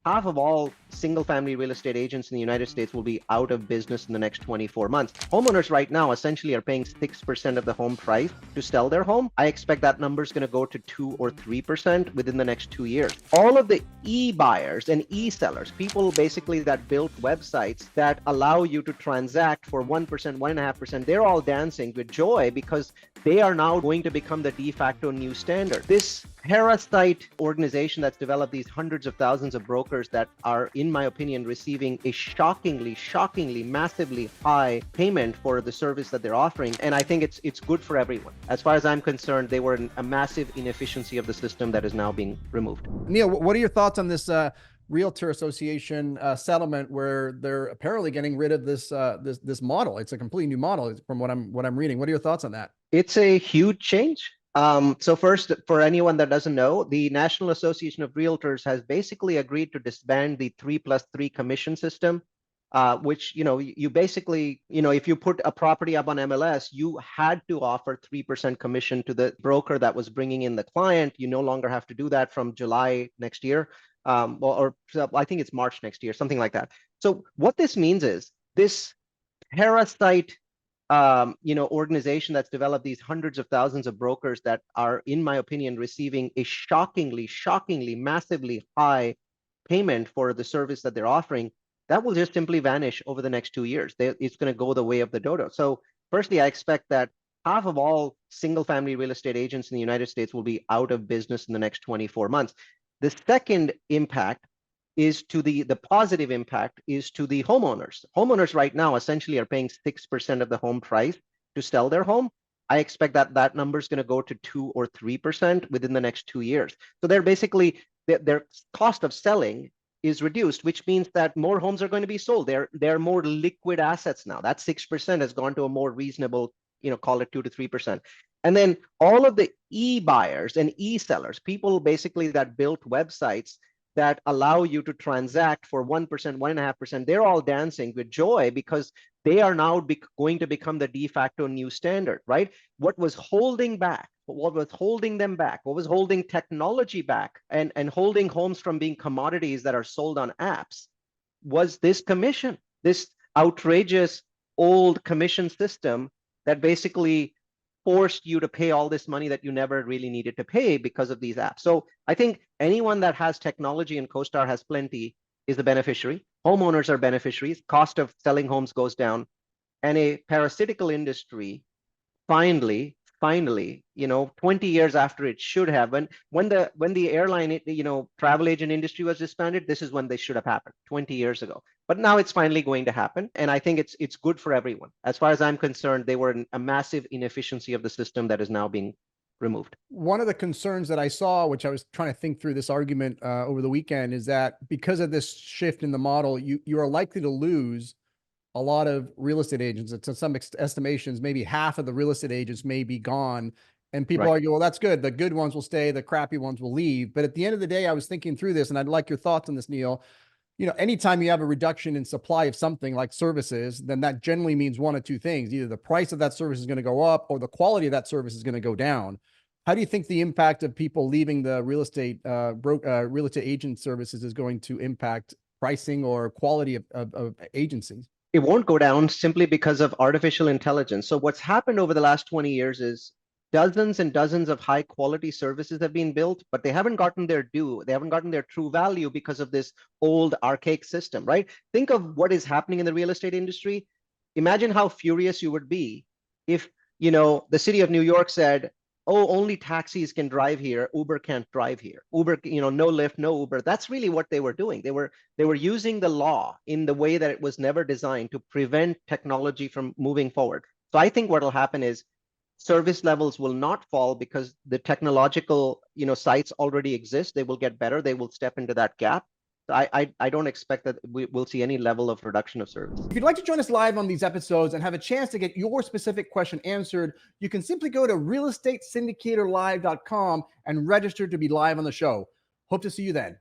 half of all single-family real estate agents in the United States will be out of business in the next 24 months. Homeowners right now essentially are paying 6% of the home price to sell their home. I expect that number is going to go to 2 or 3% within the next 2 years. All of the e-buyers and e-sellers, people basically that built websites that allow you to transact for 1%, 1.5%, they're all dancing with joy because they are now going to become the de facto new standard. This Parasite organization that's developed these hundreds of thousands of brokers that are, in my opinion, receiving a shockingly, massively high payment for the service that they're offering. And I think it's good for everyone. As far as I'm concerned, they were a massive inefficiency of the system that is now being removed. Neal, what are your thoughts on this Realtor Association settlement where they're apparently getting rid of this model? It's a completely new model from what I'm reading. What are your thoughts on that? It's a huge change. So first, for anyone that doesn't know, the National Association of Realtors has basically agreed to disband the 3+3 commission system, which, you basically, if you put a property up on MLS, you had to offer 3% commission to the broker that was bringing in the client. You no longer have to do that from July next year, or I think it's March next year, something like that. So what this means is this Parasite organization that's developed these hundreds of thousands of brokers that are, in my opinion, receiving a shockingly, massively high payment for the service that they're offering, that will just simply vanish over the next 2 years. It's going to go the way of the dodo. So firstly, I expect that half of all single-family real estate agents in the United States will be out of business in the next 24 months. The second impact is to the positive impact is to the homeowners. Homeowners right now essentially are paying 6% of the home price to sell their home. I expect that number is going to go to 2 or 3% within the next 2 years. So they're basically, their cost of selling is reduced, which means that more homes are going to be sold. They're more liquid assets now. That 6% has gone to a more reasonable, call it 2 to 3%. And then all of the e-buyers and e-sellers, people basically that built websites that allow you to transact for 1%, 1.5%, they're all dancing with joy because they are now going to become the de facto new standard, right? What was holding them back, what was holding technology back and holding homes from being commodities that are sold on apps was this commission, this outrageous old commission system that basically forced you to pay all this money that you never really needed to pay because of these apps. So I think anyone that has technology, and CoStar has plenty, is the beneficiary. Homeowners are beneficiaries. Cost of selling homes goes down. And a parasitical industry finally, 20 years after it should have, when the airline, travel agent industry was disbanded, this is when they should have happened 20 years ago. But now it's finally going to happen. And I think it's good for everyone. As far as I'm concerned, they were a massive inefficiency of the system that is now being removed. One of the concerns that I saw, which I was trying to think through this argument over the weekend, is that because of this shift in the model, you are likely to lose a lot of real estate agents. It's, to some estimations, maybe half of the real estate agents may be gone. And people argue, well, that's good. The good ones will stay, the crappy ones will leave. But at the end of the day, I was thinking through this, and I'd like your thoughts on this, Neal. Anytime you have a reduction in supply of something like services, then that generally means one of two things. Either the price of that service is going to go up or the quality of that service is going to go down. How do you think the impact of people leaving the real estate agent services is going to impact pricing or quality of agencies? It won't go down simply because of artificial intelligence. So what's happened over the last 20 years is dozens and dozens of high quality services have been built, but they haven't gotten their due. They haven't gotten their true value because of this old archaic system, right? Think of what is happening in the real estate industry. Imagine how furious you would be if, the city of New York said, oh, only taxis can drive here. Uber can't drive here. Uber, no Lyft, no Uber. That's really what they were doing. They were using the law in the way that it was never designed to prevent technology from moving forward. So I think what will happen is service levels will not fall because the technological, sites already exist. They will get better. They will step into that gap. I don't expect that we'll see any level of reduction of service. If you'd like to join us live on these episodes and have a chance to get your specific question answered, you can simply go to realestatesyndicatorlive.com and register to be live on the show. Hope to see you then.